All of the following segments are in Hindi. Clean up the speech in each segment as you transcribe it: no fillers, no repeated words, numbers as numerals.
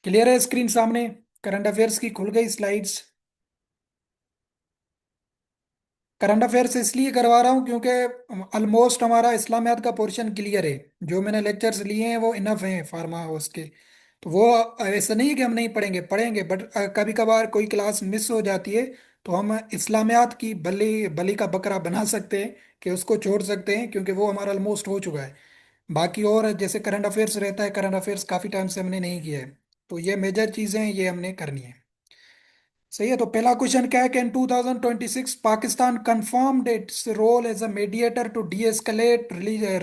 क्लियर है स्क्रीन सामने? करंट अफेयर्स की खुल गई स्लाइड्स। करंट अफेयर्स इसलिए करवा रहा हूँ क्योंकि ऑलमोस्ट हमारा इस्लामियात का पोर्शन क्लियर है। जो मैंने लेक्चर्स लिए हैं वो इनफ हैं फार्मा हाउस के। तो वो ऐसा नहीं है कि हम नहीं पढ़ेंगे, पढ़ेंगे, बट कभी कभार कोई क्लास मिस हो जाती है तो हम इस्लामियात की बलि बलि का बकरा बना सकते हैं कि उसको छोड़ सकते हैं, क्योंकि वो हमारा ऑलमोस्ट हो चुका है। बाकी और जैसे करंट अफेयर्स रहता है, करंट अफेयर्स काफ़ी टाइम से हमने नहीं किया है। तो ये मेजर चीज़ें हैं, ये हमने करनी है। सही है। तो पहला क्वेश्चन क्या है कि in 2026 Pakistan confirmed its role as a mediator to deescalate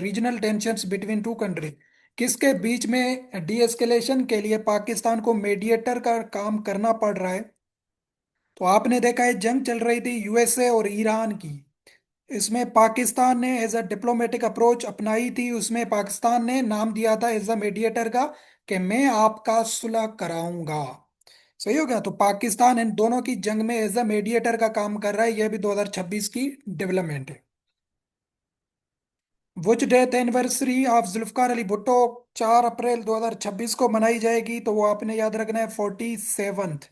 regional tensions between two country. किसके बीच में डी एस्केलेशन के लिए पाकिस्तान को मीडिएटर का काम करना पड़ रहा है? तो आपने देखा है जंग चल रही थी यूएसए और ईरान की। इसमें पाकिस्तान ने एज अ डिप्लोमेटिक अप्रोच अपनाई थी। उसमें पाकिस्तान ने नाम दिया था एज अ मीडिएटर का कि मैं आपका सुलह कराऊंगा। सही हो गया। तो पाकिस्तान इन दोनों की जंग में एज अ मीडिएटर का काम कर रहा है। यह भी 2026 की डेवलपमेंट है। Which death anniversary of Zulfikar Ali Bhutto 4 April 2026 को मनाई जाएगी? तो वो आपने याद रखना है, 47th।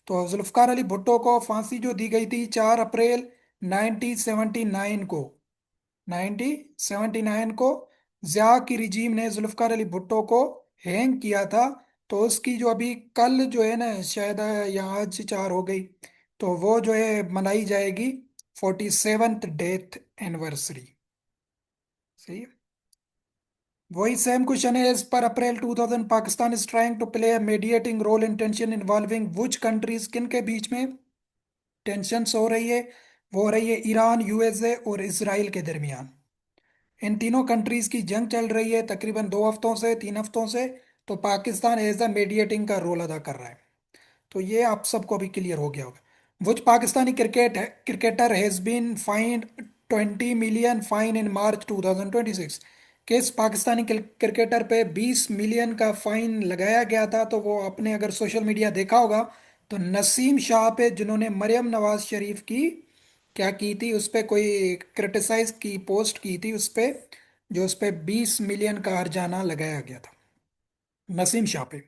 तो जुल्फकार अली भुट्टो को फांसी जो दी गई थी 4 अप्रैल 1979 को, 1979 को जिया की रिजीम ने जुल्फकार अली भुट्टो को हैंग किया था। तो उसकी जो अभी कल जो है ना, शायद या आज 4 हो गई, तो वो जो है मनाई जाएगी 47th डेथ एनिवर्सरी। सही है। वही सेम क्वेश्चन है। As per April 2000 Pakistan is trying to play a mediating role in tension involving which countries? किन के बीच में टेंशन्स हो रही है? वो हो रही है ईरान, यूएसए और इसराइल के दरमियान। इन तीनों कंट्रीज की जंग चल रही है तकरीबन 2 हफ्तों से, 3 हफ्तों से। तो पाकिस्तान एज अ मीडिएटिंग का रोल अदा कर रहा है। तो ये आप सबको अभी क्लियर हो गया होगा। Which Pakistani cricketer has been fined 20 million fine in March 2026? किस पाकिस्तानी क्रिकेटर पे 20 मिलियन का फाइन लगाया गया था? तो वो आपने अगर सोशल मीडिया देखा होगा तो नसीम शाह पे, जिन्होंने मरियम नवाज शरीफ की क्या की थी, उस पे कोई क्रिटिसाइज की पोस्ट की थी उस पे, जो उस पे 20 मिलियन का हर्जाना लगाया गया था नसीम शाह पे।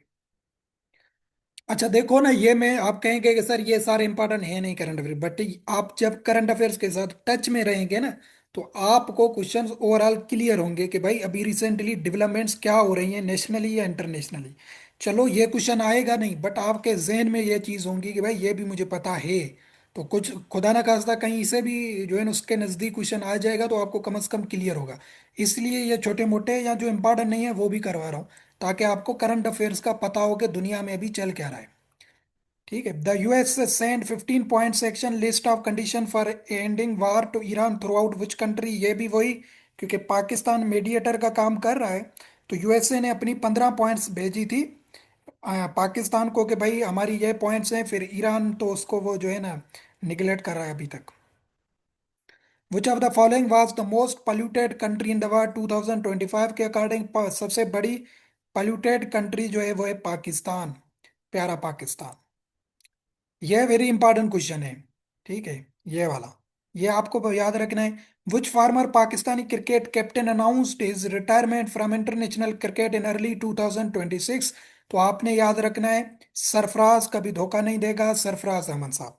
अच्छा देखो ना, ये मैं आप कहेंगे कि सर ये सारे इंपॉर्टेंट है नहीं करंट अफेयर, बट आप जब करंट अफेयर्स के साथ टच में रहेंगे ना, तो आपको क्वेश्चंस ओवरऑल क्लियर होंगे कि भाई अभी रिसेंटली डेवलपमेंट्स क्या हो रही हैं, नेशनली या इंटरनेशनली। चलो ये क्वेश्चन आएगा नहीं, बट आपके जहन में ये चीज़ होंगी कि भाई ये भी मुझे पता है। तो कुछ खुदा ना खास्ता कहीं से भी जो है ना उसके नज़दीक क्वेश्चन आ जाएगा तो आपको कम से कम क्लियर होगा। इसलिए ये छोटे मोटे या जो इंपॉर्टेंट नहीं है वो भी करवा रहा हूँ, ताकि आपको करंट अफेयर्स का पता हो कि दुनिया में अभी चल क्या रहा है। ठीक है। The US send 15 point section list of condition for ending war to Iran throughout which country? ये भी वही, क्योंकि पाकिस्तान मीडिएटर का काम कर रहा है। तो यूएसए ने अपनी 15 पॉइंट्स भेजी थी पाकिस्तान को कि भाई हमारी ये पॉइंट्स हैं। फिर ईरान तो उसको वो जो है ना निगलेक्ट कर रहा है अभी तक। विच of the following was the most polluted country in the world 2025 के अकॉर्डिंग? सबसे बड़ी पोल्यूटेड कंट्री जो है वो है पाकिस्तान, प्यारा पाकिस्तान। यह वेरी इंपॉर्टेंट क्वेश्चन है। ठीक है, ये वाला, ये आपको याद रखना है। Which former Pakistani cricket captain announced his retirement from international cricket in early 2026? तो आपने याद रखना है, सरफराज कभी धोखा नहीं देगा, सरफराज अहमद साहब।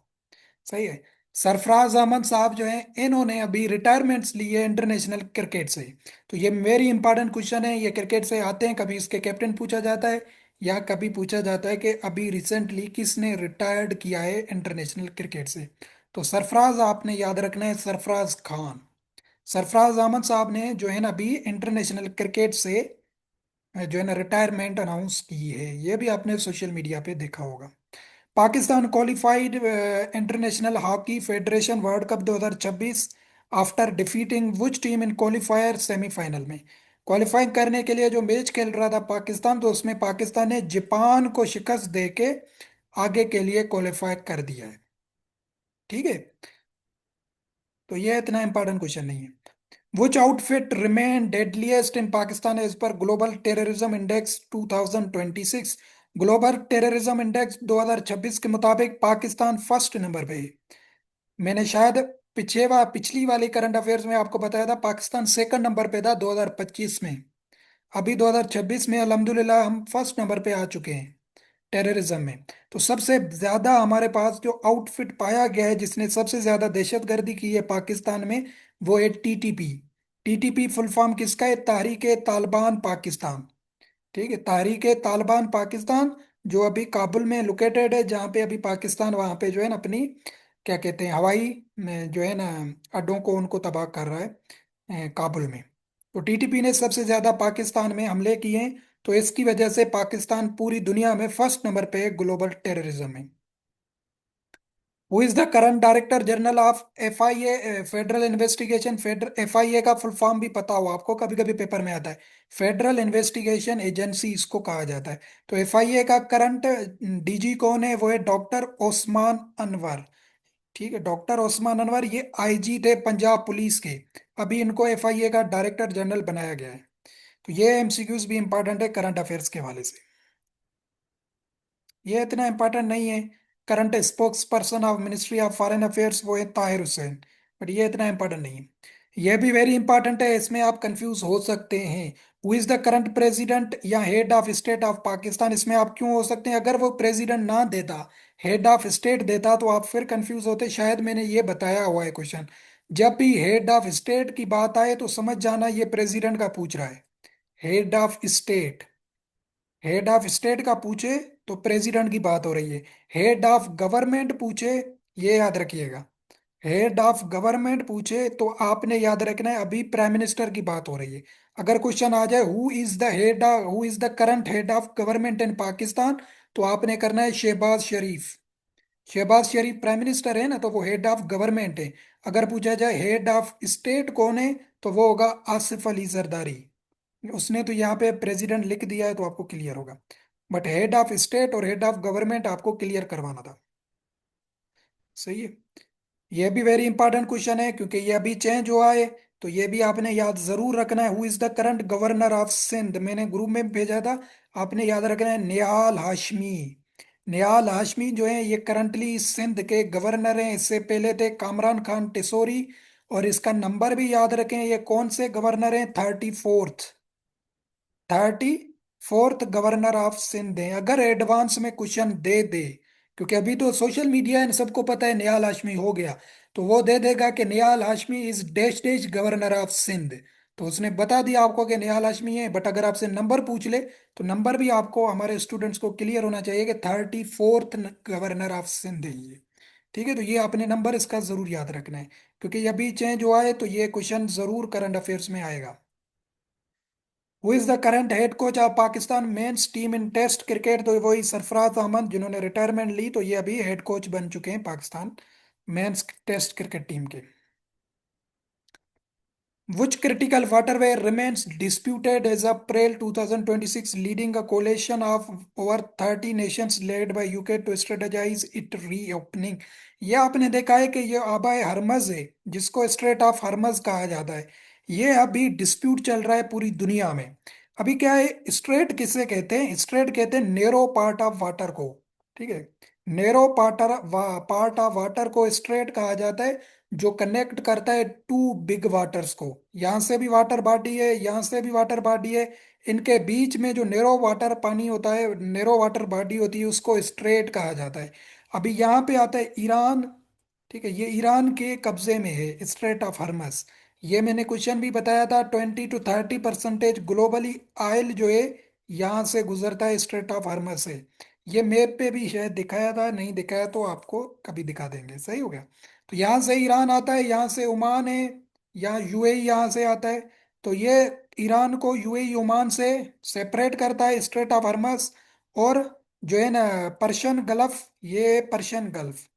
सही है। सरफराज अहमद साहब जो है इन्होंने अभी रिटायरमेंट्स ली है इंटरनेशनल क्रिकेट से। तो ये वेरी इंपॉर्टेंट क्वेश्चन है, ये क्रिकेट से आते हैं, कभी इसके कैप्टन पूछा जाता है या कभी पूछा जाता है कि अभी रिसेंटली किसने रिटायर्ड किया है इंटरनेशनल क्रिकेट से। तो सरफराज आपने याद रखना है, सरफराज खान। सरफराज अहमद साहब ने जो है ना अभी इंटरनेशनल क्रिकेट से जो है ना रिटायरमेंट अनाउंस की है। ये भी आपने सोशल मीडिया पे देखा होगा। Pakistan qualified international hockey federation world cup 2026 after defeating which team in qualifier semifinal में? क्वालिफाई करने के लिए जो मैच खेल रहा था पाकिस्तान, तो उसमें पाकिस्तान ने जापान को शिकस्त देके आगे के लिए क्वालिफाई कर दिया है। ठीक है। तो ये इतना इंपॉर्टेंट क्वेश्चन नहीं है। Which outfit remain deadliest in Pakistan as per Global Terrorism Index 2026? Global terrorism index 2026 के मुताबिक पाकिस्तान फर्स्ट नंबर पे है। मैंने शायद पिछली वाली करंट अफेयर्स में आपको बताया था पाकिस्तान सेकंड नंबर पे था 2025 में। अभी 2026 में अल्हम्दुलिल्लाह हम फर्स्ट नंबर पे आ चुके हैं। टेररिज्म में। तो सबसे ज्यादा हमारे पास जो आउटफिट पाया गया है जिसने सबसे ज्यादा दहशतगर्दी की है पाकिस्तान में, वो है टीटीपी। टीटीपी फुल फॉर्म किसका है? तहरीक तालिबान पाकिस्तान। ठीक है, तहरीक तालिबान पाकिस्तान, जो अभी काबुल में लोकेटेड है, जहाँ पे अभी पाकिस्तान वहाँ पे जो है ना अपनी क्या कहते हैं हवाई में जो है ना अड्डों को उनको तबाह कर रहा है काबुल में। तो टीटीपी ने सबसे ज्यादा पाकिस्तान में हमले किए हैं। तो इसकी वजह से पाकिस्तान पूरी दुनिया में फर्स्ट नंबर पे है ग्लोबल टेररिज्म में। Who is the current director general of FIA federal investigation? Federal FIA का फुल फॉर्म भी पता हो आपको, कभी कभी पेपर में आता है। फेडरल इन्वेस्टिगेशन एजेंसी इसको कहा जाता है। तो एफआईए का करंट डीजी कौन है? वो है डॉक्टर ओस्मान अनवर। ठीक है, डॉक्टर ओस्मान अनवर ये आईजी थे पंजाब पुलिस के। अभी इनको एफआईए का डायरेक्टर जनरल बनाया गया है। तो ये एमसीक्यूज भी इंपॉर्टेंट है करंट अफेयर्स के हवाले से। ये इतना इंपॉर्टेंट नहीं है। Current spokes person of ministry of foreign affairs वो है ताहिर हुसैन। बट ये इतना इंपॉर्टेंट नहीं है। ये भी वेरी इंपॉर्टेंट है, इसमें आप कंफ्यूज हो सकते हैं। Who is the current president या head of state of Pakistan? इसमें आप क्यों हो सकते हैं? अगर वो प्रेसिडेंट ना देता, हेड ऑफ स्टेट देता, तो आप फिर कंफ्यूज होते। शायद मैंने ये बताया हुआ है क्वेश्चन। जब भी हेड ऑफ स्टेट की बात आए तो समझ जाना ये प्रेसिडेंट का पूछ रहा है। Head of state, head of state का पूछे तो प्रेसिडेंट की बात हो रही है। हेड ऑफ गवर्नमेंट पूछे, ये याद रखिएगा, हेड ऑफ गवर्नमेंट पूछे तो आपने याद रखना है अभी प्राइम मिनिस्टर की बात हो रही है। अगर क्वेश्चन आ जाए who is the current head of government in Pakistan, तो आपने करना है शहबाज शरीफ। शहबाज शरीफ प्राइम मिनिस्टर है ना, तो वो हेड ऑफ गवर्नमेंट है। अगर पूछा जाए हेड ऑफ स्टेट कौन है, तो वो होगा आसिफ अली जरदारी। उसने तो यहाँ पे प्रेसिडेंट लिख दिया है तो आपको क्लियर होगा। बट हेड ऑफ स्टेट और हेड ऑफ गवर्नमेंट आपको क्लियर करवाना था। सही है। ये भी वेरी इंपॉर्टेंट क्वेश्चन है क्योंकि ये अभी चेंज हुआ है। तो ये भी आपने याद जरूर रखना है। Who is the current governor of Sindh? मैंने ग्रुप में भेजा था, आपने याद रखना है निहाल हाशमी। निहाल हाशमी जो है ये करंटली सिंध के गवर्नर हैं। इससे पहले थे कामरान खान टिसोरी। और इसका नंबर भी याद रखें, ये कौन से गवर्नर हैं? 34th। 34th governor of Sindh है। अगर एडवांस में क्वेश्चन दे दे, क्योंकि अभी तो सोशल मीडिया है सबको पता है निहाल हाशमी हो गया, तो वो दे देगा कि Nihal Hashmi is dash dash governor of Sindh. तो उसने बता दिया आपको कि निहाल हाशमी है। बट अगर आपसे नंबर पूछ ले, तो नंबर भी आपको हमारे स्टूडेंट्स को क्लियर होना चाहिए कि 34th गवर्नर ऑफ सिंध है ये। ठीक है, तो ये आपने नंबर इसका जरूर याद रखना है, क्योंकि ये अभी चेंज हुआ है तो ये क्वेश्चन जरूर करंट अफेयर्स में आएगा। Who is the current head coach of Pakistan men's team in test cricket? तो वही सरफराज अहमद, जिन्होंने रिटायरमेंट ली, तो ये अभी हेड कोच बन चुके हैं Pakistan men's test cricket team के। Which critical waterway remains disputed as of April 2026, leading a coalition of over 30 nations led by UK to strategize it reopening? ये आपने देखा है कि ये आबा हरमज है, जिसको स्ट्रेट ऑफ हरमज कहा जाता है। ये अभी डिस्प्यूट चल रहा है पूरी दुनिया में। अभी क्या है, स्ट्रेट किसे कहते हैं? स्ट्रेट कहते हैं नेरो पार्ट ऑफ वाटर को। ठीक है, नेरो पार्ट ऑफ वाटर को स्ट्रेट कहा जाता है, जो कनेक्ट करता है टू बिग वाटर्स को। यहाँ से भी वाटर बॉडी है, यहाँ से भी वाटर बॉडी है। इनके बीच में जो नेरो वाटर पानी होता है, नेरो वाटर बॉडी होती है, उसको स्ट्रेट कहा जाता है। अभी यहाँ पे आता है ईरान। ठीक है, ये ईरान के कब्जे में है स्ट्रेट ऑफ हर्मस। ये मैंने क्वेश्चन भी बताया था, 20 to 30% ग्लोबली ऑयल जो है यहाँ से गुजरता है, स्ट्रेट ऑफ हर्मस से। ये मैप पे भी शायद दिखाया था, नहीं दिखाया तो आपको कभी दिखा देंगे। सही हो गया। तो यहाँ से ईरान आता है, यहाँ से ओमान है, यहाँ यूएई यहाँ से आता है। तो ये ईरान को यूएई ओमान से सेपरेट करता है स्ट्रेट ऑफ हर्मस। और जो है ना पर्शियन गल्फ, ये पर्शियन गल्फ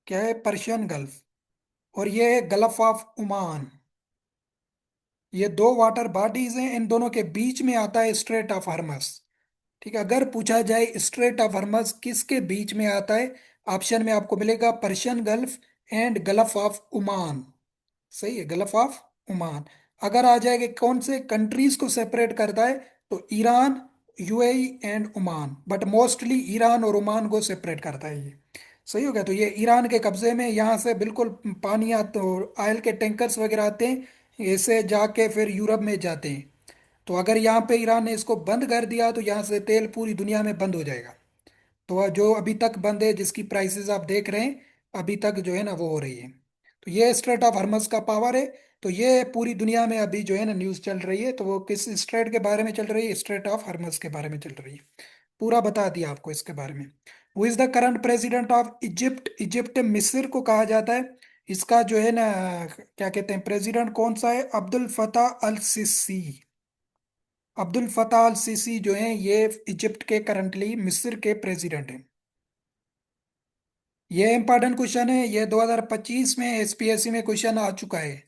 क्या है? Persian gulf. और ये है गल्फ ऑफ ओमान। ये दो वाटर बॉडीज हैं, इन दोनों के बीच में आता है स्ट्रेट ऑफ हर्मस। ठीक है, अगर पूछा जाए स्ट्रेट ऑफ हर्मस किसके बीच में आता है, ऑप्शन में आपको मिलेगा Persian gulf and gulf of Oman. सही है, गल्फ ऑफ ओमान। अगर आ जाएगा कौन से कंट्रीज को सेपरेट करता है, तो Iran, UAE and Oman. But mostly Iran और ओमान को सेपरेट करता है ये। सही हो गया। तो ये ईरान के कब्जे में, यहाँ से बिल्कुल पानी आते, ऑयल के टैंकर्स वगैरह आते हैं, ऐसे जाके फिर यूरोप में जाते हैं। तो अगर यहाँ पे ईरान ने इसको बंद कर दिया तो यहाँ से तेल पूरी दुनिया में बंद हो जाएगा। तो जो अभी तक बंद है, जिसकी प्राइसेस आप देख रहे हैं, अभी तक जो है ना वो हो रही है। तो ये स्ट्रेट ऑफ हर्मस का पावर है। तो ये पूरी दुनिया में अभी जो है ना न्यूज़ चल रही है, तो वो किस स्ट्रेट के बारे में चल रही है? स्ट्रेट ऑफ हर्मस के बारे में चल रही है। पूरा बता दिया आपको इसके बारे में। Who is the current president of Egypt? Egypt मिस्र को कहा जाता है। इसका जो है ना क्या कहते हैं, प्रेसिडेंट कौन सा है? Abdul Fattah al Sisi. Abdul Fattah al Sisi जो है ये इजिप्ट के करंटली मिस्र के प्रेसिडेंट हैं। ये इंपॉर्टेंट क्वेश्चन है, ये 2025 में एसपीएससी में क्वेश्चन आ चुका है।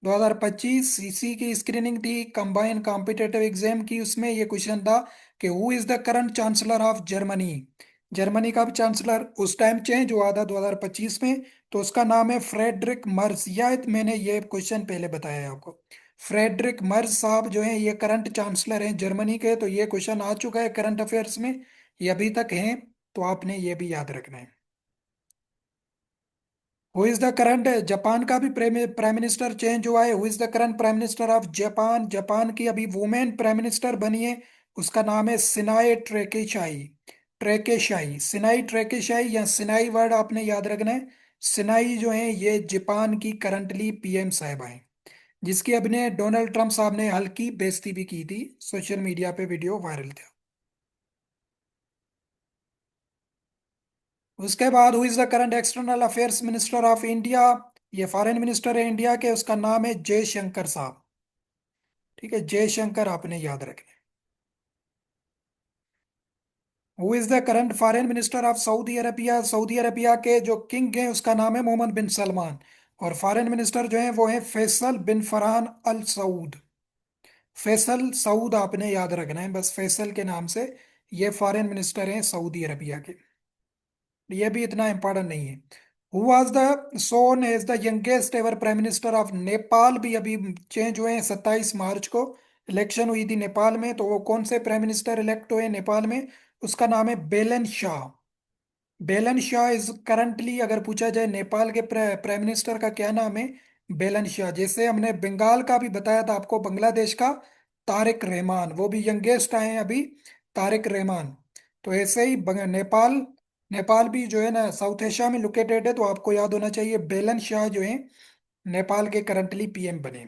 2025 सीसी की स्क्रीनिंग थी, कंबाइंड कॉम्पिटेटिव एग्जाम की, उसमें ये क्वेश्चन था कि who is the current chancellor of Germany? Germany का भी चांसलर उस टाइम चेंज हुआ था 2025 में। तो उसका नाम है फ्रेडरिक मर्ज। या मैंने ये क्वेश्चन पहले बताया है आपको। फ्रेडरिक मर्ज साहब जो है ये करंट चांसलर हैं जर्मनी के। तो ये क्वेश्चन आ चुका है करंट अफेयर्स में, ये अभी तक हैं। तो आपने ये भी याद रखना है। Who is the current, Japan का भी प्राइम मिनिस्टर चेंज हुआ है। Who is the current prime minister of Japan? Japan की अभी वुमेन प्राइम मिनिस्टर बनी है। उसका नाम है सिनाए ट्रेकेशाई। ट्रेकेशाई, सिनाई ट्रेकेशाई या सिनाई वर्ड आपने याद रखना है। सिनाई जो है ये जापान की करंटली पीएम साहिबा हैं, जिसकी अभी ने डोनाल्ड ट्रंप साहब ने हल्की बेइज्जती भी की थी, सोशल मीडिया पे वीडियो वायरल था। उसके बाद who is the current external affairs minister of India? ये फॉरेन मिनिस्टर है इंडिया के, उसका नाम है जयशंकर साहब। ठीक है, जयशंकर आपने याद रखना है। Who is the current foreign minister of Saudi Arabia? Saudi Arabia के जो किंग हैं उसका नाम है मोहम्मद बिन सलमान। और फॉरेन मिनिस्टर जो है वो है फैसल बिन फरहान अल सऊद। फैसल सऊद आपने याद रखना है, बस फैसल के नाम से। ये फॉरेन मिनिस्टर हैं सऊदी अरबिया के। ये भी इतना इंपॉर्टेंट नहीं है। Who was the sworn as the youngest ever prime minister of Nepal? भी अभी चेंज हुए हैं 27 मार्च को। इलेक्शन हुई थी नेपाल में, तो वो कौन से प्राइम मिनिस्टर इलेक्ट हुए नेपाल में? उसका नाम है बेलन शाह। बेलन शाह इज करंटली, अगर पूछा जाए नेपाल के प्राइम मिनिस्टर का क्या नाम है, बेलन शाह। जैसे हमने बंगाल का भी बताया था आपको, बांग्लादेश का तारिक रहमान, वो भी यंगेस्ट आए हैं अभी, तारिक रहमान। तो ऐसे ही नेपाल, नेपाल भी जो है ना साउथ एशिया में लोकेटेड है, तो आपको याद होना चाहिए बेलन शाह जो है नेपाल के करंटली पीएम बने।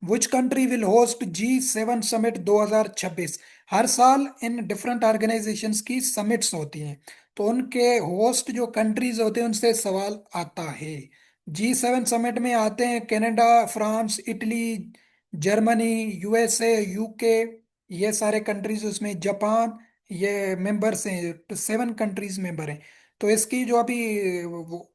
Which country will host G7 summit 2026? हर साल इन डिफरेंट ऑर्गेनाइजेशंस की समिट्स होती हैं, तो उनके होस्ट जो कंट्रीज होते हैं उनसे सवाल आता है। G7 समिट में आते हैं Canada, France, Italy, Germany, USA, UK, ये सारे कंट्रीज, उसमें जापान, ये मेंबर्स हैं, तो 7 कंट्रीज मेंबर हैं। तो इसकी जो अभी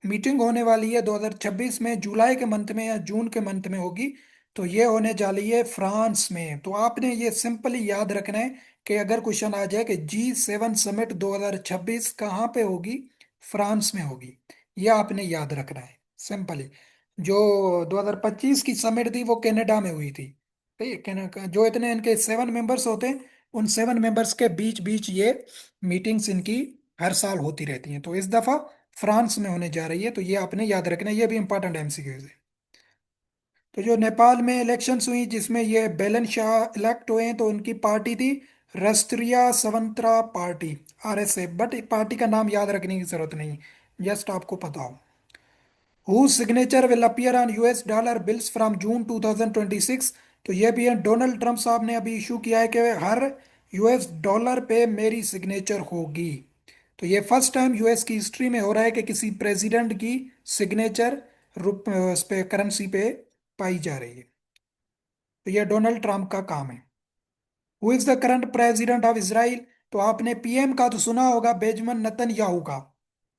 मीटिंग होने वाली है 2026 में, जुलाई के मंथ में या जून के मंथ में होगी। तो ये होने जा रही है फ्रांस में। तो आपने ये सिंपली याद रखना है कि अगर क्वेश्चन आ जाए कि G7 समिट 2026 कहाँ पे होगी, फ्रांस में होगी, ये आपने याद रखना है सिंपली। जो 2025 की समिट थी वो कनाडा में हुई थी। ठीक है, जो इतने इनके 7 मेंबर्स होते हैं, उन 7 मेंबर्स के बीच बीच ये मीटिंग्स इनकी हर साल होती रहती हैं। तो इस दफा फ्रांस में होने जा रही है, तो ये आपने याद रखना है, ये भी इंपॉर्टेंट एमसीक्यू है। तो जो नेपाल में इलेक्शंस हुई जिसमें ये बेलन शाह इलेक्ट हुए हैं, तो उनकी पार्टी थी राष्ट्रीय स्वतंत्र पार्टी, आरएसए। बट पार्टी का नाम याद रखने की जरूरत नहीं, जस्ट आपको पता हो। Who signature will appear on US dollar bills from June 2026? तो ये भी है, डोनाल्ड ट्रंप साहब ने अभी इशू किया है कि हर यूएस डॉलर पे मेरी सिग्नेचर होगी। तो ये फर्स्ट टाइम यूएस की हिस्ट्री में हो रहा है कि किसी प्रेसिडेंट की सिग्नेचर रुप उस पे करेंसी पे पाई जा रही है। तो ये डोनाल्ड ट्रंप का काम है। Who is the current president of Israel? तो आपने पीएम का तो सुना होगा, बेंजामिन नेतन्याहू का।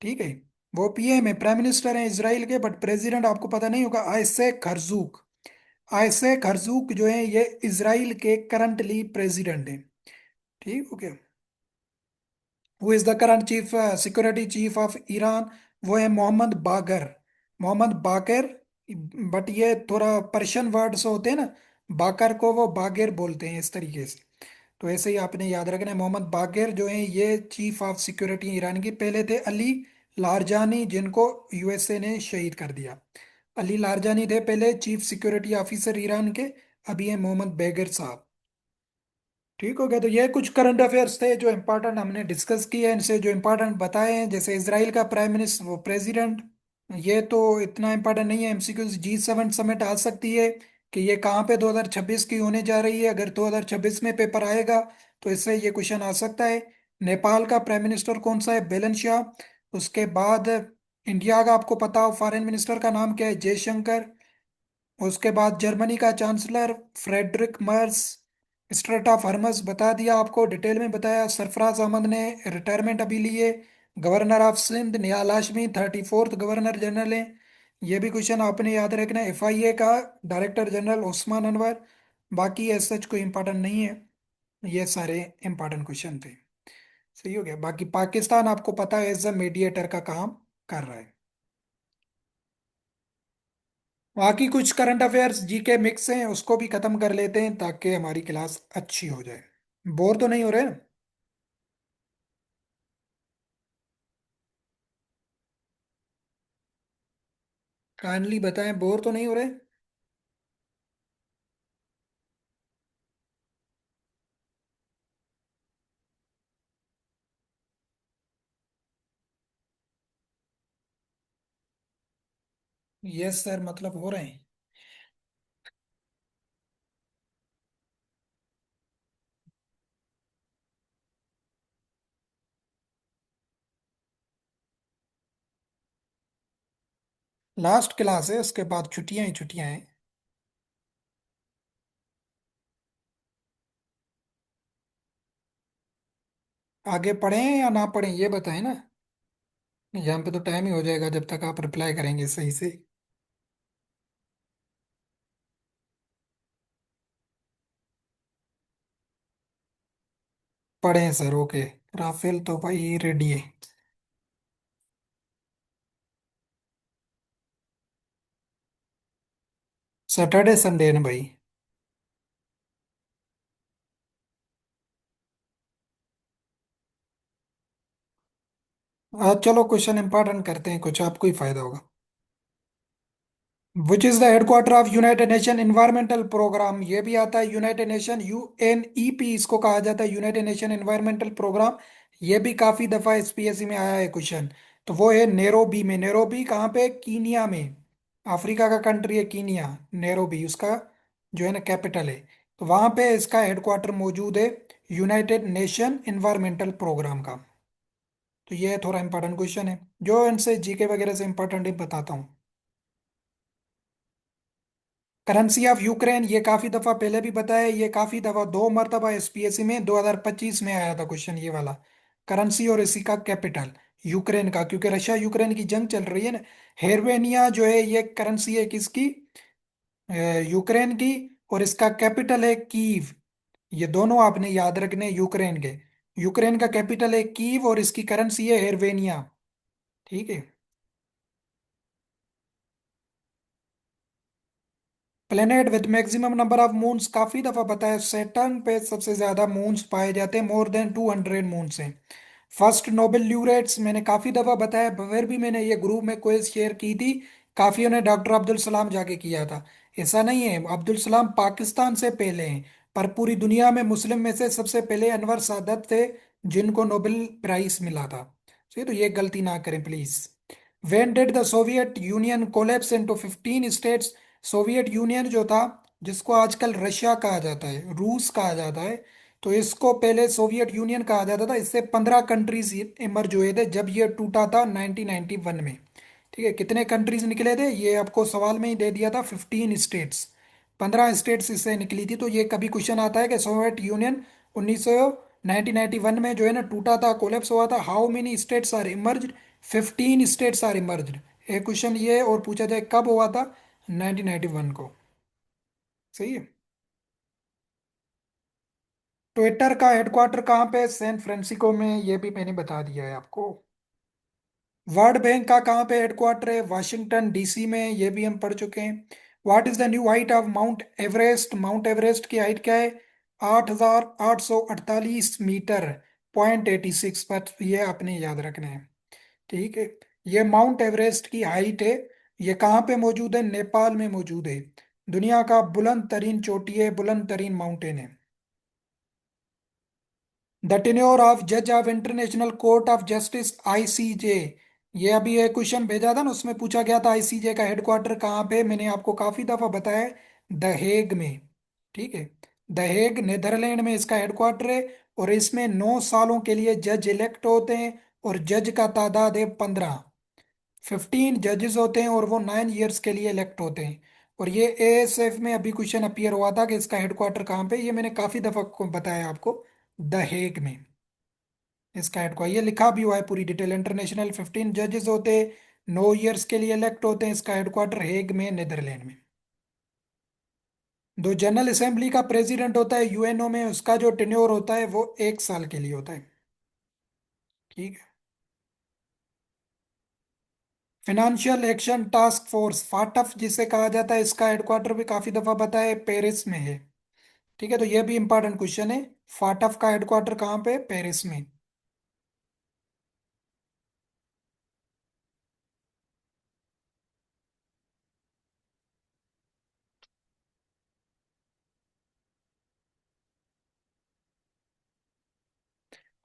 ठीक है, वो पीएम है, प्राइम मिनिस्टर हैं इसराइल के, बट प्रेसिडेंट आपको पता नहीं होगा, आइसेक हर्जूक। आइसेक हर्जूक जो है ये इसराइल के करंटली प्रेसिडेंट हैं। ठीक हो गया। वो is the current chief security chief of Iran? वो है मोहम्मद बागर। मोहम्मद बाकर। बट ये थोड़ा पर्शियन वर्ड से होते हैं ना, बाकर को वो बागेर बोलते हैं इस तरीके से। तो ऐसे ही आपने याद रखना है, मोहम्मद बागेर जो है ये चीफ ऑफ सिक्योरिटी ईरान की। पहले थे अली लारजानी, जिनको यूएसए ने शहीद कर दिया। अली लारजानी थे पहले चीफ सिक्योरिटी ऑफिसर ईरान के। अभी है मोहम्मद बेगर साहब। ठीक हो गया। तो ये कुछ करंट अफेयर्स थे जो इम्पोर्टेंट हमने डिस्कस किए हैं, इनसे जो इम्पोर्टेंट बताए हैं, जैसे इसराइल का प्राइम मिनिस्टर वो प्रेसिडेंट। ये तो इतना इम्पोर्टेंट नहीं है। एमसीक्यू G7 समिट आ सकती है कि ये कहाँ पे 2026 की होने जा रही है। अगर 2026 में पेपर आएगा तो इससे ये क्वेश्चन आ सकता है। नेपाल का प्राइम मिनिस्टर कौन सा है? बेलन शाह। उसके बाद इंडिया का आपको पता हो फॉरेन मिनिस्टर का नाम क्या है? जयशंकर। उसके बाद जर्मनी का chancellor Friedrich Merz. Strait of Hormuz बता दिया, आपको डिटेल में बताया। सरफराज अहमद ने रिटायरमेंट अभी ली है। Governor of Sindh Nihal Hashmi 34th governor general हैं। ये भी क्वेश्चन आपने याद रखना है। FIA का डायरेक्टर जनरल उस्मान अनवर। बाकी एज सच कोई इंपॉर्टेंट नहीं है। ये सारे इंपॉर्टेंट क्वेश्चन थे। सही हो गया। बाकी पाकिस्तान आपको पता है एज अ मीडिएटर का काम कर रहा है। बाकी कुछ करंट अफेयर्स GK मिक्स हैं, उसको भी खत्म कर लेते हैं ताकि हमारी क्लास अच्छी हो जाए। बोर तो नहीं हो रहे? काइंडली बताएं, बोर तो नहीं हो रहे? यस सर, मतलब हो रहे हैं। लास्ट क्लास है, उसके बाद छुट्टियां ही छुट्टियां हैं। आगे पढ़ें या ना पढ़ें ये बताएं ना। यहाँ पे तो टाइम ही हो जाएगा जब तक आप रिप्लाई करेंगे सही से। पढ़ें सर, ओके। राफेल तो भाई रेडी है। सैटरडे संडे है ना भाई? आज चलो क्वेश्चन इंपॉर्टेंट करते हैं, कुछ आपको ही फायदा होगा। Which is the headquarter of United Nation environmental program? ये भी आता है यूनाइटेड नेशन UNEP इसको कहा जाता है, यूनाइटेड नेशन इन्वायरमेंटल प्रोग्राम। ये भी काफी दफा SPSC में आया है क्वेश्चन। तो वो है नेरोबी में। नेरोबी कहाँ पे? कीनिया में। अफ्रीका का कंट्री है कीनिया। नेरोबी उसका जो है ना कैपिटल है। तो वहां पे इसका हेडक्वार्टर मौजूद है, यूनाइटेड नेशन इन्वायरमेंटल प्रोग्राम का। तो ये थोड़ा इंपॉर्टेंट क्वेश्चन है जो इनसे GK वगैरह से इंपॉर्टेंट है, बताता हूँ। करेंसी ऑफ यूक्रेन, ये काफी दफा पहले भी बताया, ये काफी दफा 2 मरतबा SPSC में 2025 में आया था क्वेश्चन ये वाला। करेंसी और इसी का कैपिटल यूक्रेन का, क्योंकि रशिया यूक्रेन की जंग चल रही है ना। हेरवेनिया जो है ये करेंसी है किसकी? यूक्रेन की। और इसका कैपिटल है कीव। ये दोनों आपने याद रखने, यूक्रेन के। यूक्रेन का कैपिटल है कीव और इसकी करेंसी है हेरवेनिया। ठीक है। Planet with maximum number of moons, काफी दफा बताया सैटर्न पे सबसे ज्यादा मून्स पाए जाते हैं, मोर देन 200 मून्स हैं। फर्स्ट नोबेल ल्यूरेट्स मैंने काफी दफा बताया, फिर भी मैंने ये ग्रुप में क्विज शेयर की थी। काफी ने डॉक्टर अब्दुल सलाम जाके किया था। ऐसा नहीं है, अब्दुल सलाम पाकिस्तान से पहले हैं, पर पूरी दुनिया में मुस्लिम में से सबसे पहले अनवर सादत थे जिनको नोबेल प्राइज मिला था। तो ये गलती ना करें please. When did the Soviet union collapse into 15 states? Soviet union जो था, जिसको आजकल रशिया कहा जाता है, रूस कहा जाता है, तो इसको पहले सोवियत यूनियन कहा जाता था। इससे 15 कंट्रीज इमर्ज हुए थे जब ये टूटा था 1991 में। ठीक है, कितने कंट्रीज निकले थे ये आपको सवाल में ही दे दिया था, 15 स्टेट्स। 15 स्टेट्स इससे निकली थी। तो ये कभी क्वेश्चन आता है कि सोवियत यूनियन 1991 में जो है ना टूटा था, कोलेप्स हुआ था, how many states are emerge? 15 states are emerged. एक क्वेश्चन ये और पूछा जाए कब हुआ था? 1991 को। सही है। ट्विटर का हेडक्वार्टर कहाँ पे है? सैन फ्रांसिस्को में, ये भी मैंने बता दिया है आपको। वर्ल्ड बैंक का कहाँ पे हेडक्वार्टर है? वाशिंगटन DC में, ये भी हम पढ़ चुके हैं। What is the new height of mount Everest? Mount Everest की हाइट क्या है? 8848 मीटर, 0.86। पर ये आपने याद रखना है। ठीक है। ये माउंट एवरेस्ट की हाइट है। ये कहाँ पे मौजूद है? नेपाल में मौजूद है। दुनिया का बुलंद तरीन चोटी है, बुलंद तरीन माउंटेन है। द टेन्योर ऑफ जज of international court of justice ICJ. ये अभी एक क्वेश्चन भेजा था ना, उसमें पूछा गया था आईसीजे का हेडक्वार्टर कहाँ पे, मैंने आपको काफी दफा बताया है, द हेग में। ठीक है, द हेग नेदरलैंड में इसका हेडक्वार्टर है। और इसमें 9 सालों के लिए जज इलेक्ट होते हैं। और जज का तादाद है 15। 15 जजेस होते हैं और वो 9 ईयर्स के लिए इलेक्ट होते हैं। और ये एएसएफ में अभी क्वेश्चन अपीयर हुआ था कि इसका हेडक्वार्टर कहाँ पे, ये मैंने काफी दफा को बताया आपको, द हेग में इसका हेडक्वार्टर। ये लिखा भी हुआ है पूरी डिटेल, इंटरनेशनल 15 जजेस होते हैं, 9 ईयर्स के लिए इलेक्ट होते हैं, इसका हेडक्वार्टर हेग में नेदरलैंड में। जो जनरल असेंबली का प्रेसिडेंट होता है यूएनओ में, उसका जो टेन्योर होता है वो 1 साल के लिए होता है। ठीक है। फिनेंशियल एक्शन टास्क फोर्स फाटफ जिसे कहा जाता है, इसका हेडक्वार्टर भी काफी दफा बताया है, पेरिस में है। ठीक है, तो ये भी इंपॉर्टेंट क्वेश्चन है। फाटफ का हेडक्वार्टर कहाँ पे, पेरिस में।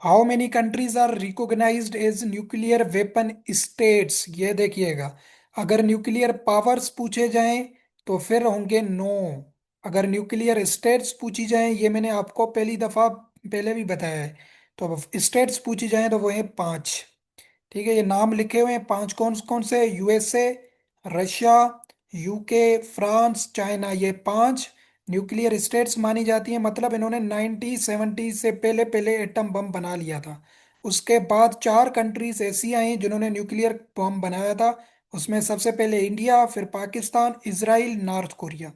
How many countries are recognised as nuclear weapon states, ये देखिएगा। अगर न्यूक्लियर पावर्स पूछे जाएं तो फिर होंगे 9। अगर न्यूक्लियर स्टेट्स पूछी जाएं, ये मैंने आपको पहली दफा पहले भी बताया है, तो अब स्टेट्स पूछी जाएं तो वो है 5। ठीक है, ये नाम लिखे हुए हैं 5, कौन कौन से, USA, Russia, UK, France, China, ये 5 न्यूक्लियर स्टेट्स मानी जाती हैं। मतलब इन्होंने 1970 से पहले पहले एटम बम बना लिया था। उसके बाद 4 कंट्रीज ऐसी आई जिन्होंने न्यूक्लियर बम बनाया था। उसमें सबसे पहले इंडिया, फिर पाकिस्तान, इजराइल, नॉर्थ कोरिया।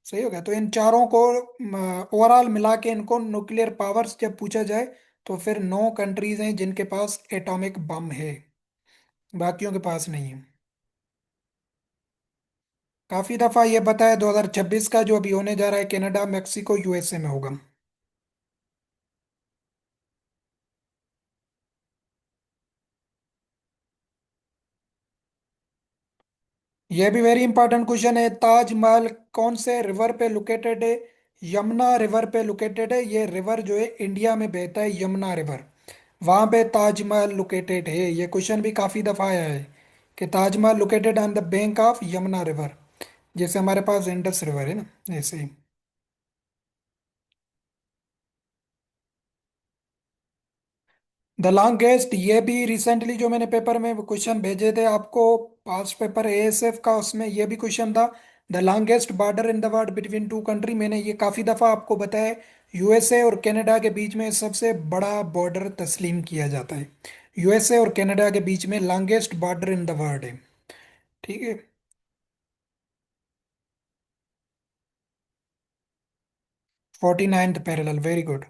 सही हो गया, तो इन चारों को ओवरऑल मिला के इनको न्यूक्लियर पावर्स जब पूछा जाए तो फिर 9 कंट्रीज हैं जिनके पास एटॉमिक बम है, बाकियों के पास नहीं है। काफी दफा ये बताया 2026 का जो अभी होने जा रहा है, कनाडा, मेक्सिको, यूएसए में होगा। ये भी वेरी इंपॉर्टेंट क्वेश्चन है। ताजमहल कौन से रिवर पे लोकेटेड है, यमुना रिवर पे लोकेटेड है। ये रिवर जो है इंडिया में बहता है, यमुना रिवर, वहां पे ताजमहल लोकेटेड है। ये क्वेश्चन भी काफी दफा आया है कि Taj Mahal located on the bank of Yamuna river, जैसे हमारे पास इंडस रिवर है ना, ऐसे ही। द लॉन्गेस्ट, ये भी रिसेंटली जो मैंने पेपर में क्वेश्चन भेजे थे आपको, पास्ट पेपर एएसएफ का, उसमें ये भी क्वेश्चन था। The longest border in the world between two country, मैंने ये काफी दफा आपको बताया है। यूएसए और कनाडा के बीच में सबसे बड़ा बॉर्डर तस्लीम किया जाता है। यूएसए और कनाडा के बीच में longest border in the world है। ठीक है। 49th parallel, very good.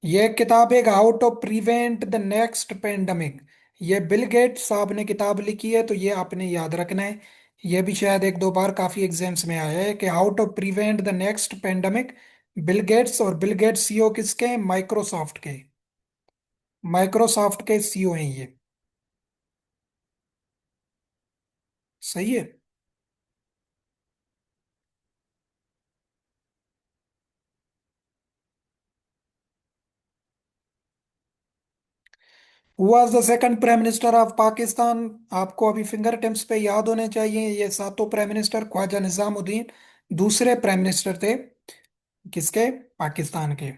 ये किताब है how to prevent the next pandemic. ये बिल गेट्स साहब ने किताब लिखी है, तो ये आपने याद रखना है। ये भी शायद एक दो बार काफी एग्जाम्स में आया है कि how to prevent the next pandemic. Bill Gates, और बिल गेट्स सीईओ किसके हैं, माइक्रोसॉफ्ट के। माइक्रोसॉफ्ट के सीईओ हैं ये। सही है। Was the second prime minister of Pakistan. आपको अभी फिंगर टिप्स पे याद होने चाहिए ये सातों प्राइम मिनिस्टर। ख्वाजा निजामुद्दीन दूसरे प्राइम मिनिस्टर थे, किसके, पाकिस्तान के।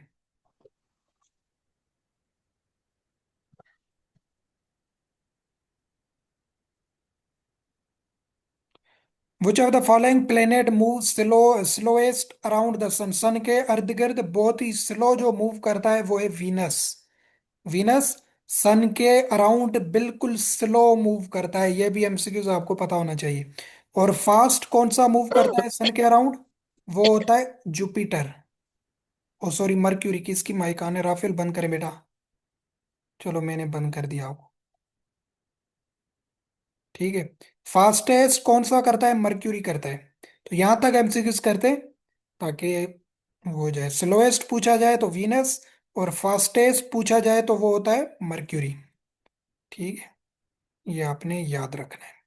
Which of the following planet move slowest around the sun, sun के इर्द गिर्द बहुत ही स्लो जो मूव करता है वो है वीनस। वीनस सन के अराउंड बिल्कुल स्लो मूव करता है, ये भी एमसीक्यूज आपको पता होना चाहिए। और फास्ट कौन सा मूव करता है सन के अराउंड, वो होता है जुपिटर। ओ सॉरी, मर्क्यूरी। किसकी माइक आने, राफेल बंद करें बेटा। चलो मैंने बंद कर दिया आपको। ठीक है, फास्टेस्ट कौन सा करता है, मर्क्यूरी करता है। तो यहां तक एमसीक्यूज करते हैं ताकि वो हो जाए। स्लोएस्ट पूछा जाए तो वीनस, और फास्टेस्ट पूछा जाए तो वो होता है मर्क्यूरी। ठीक है। ये आपने याद रखना है।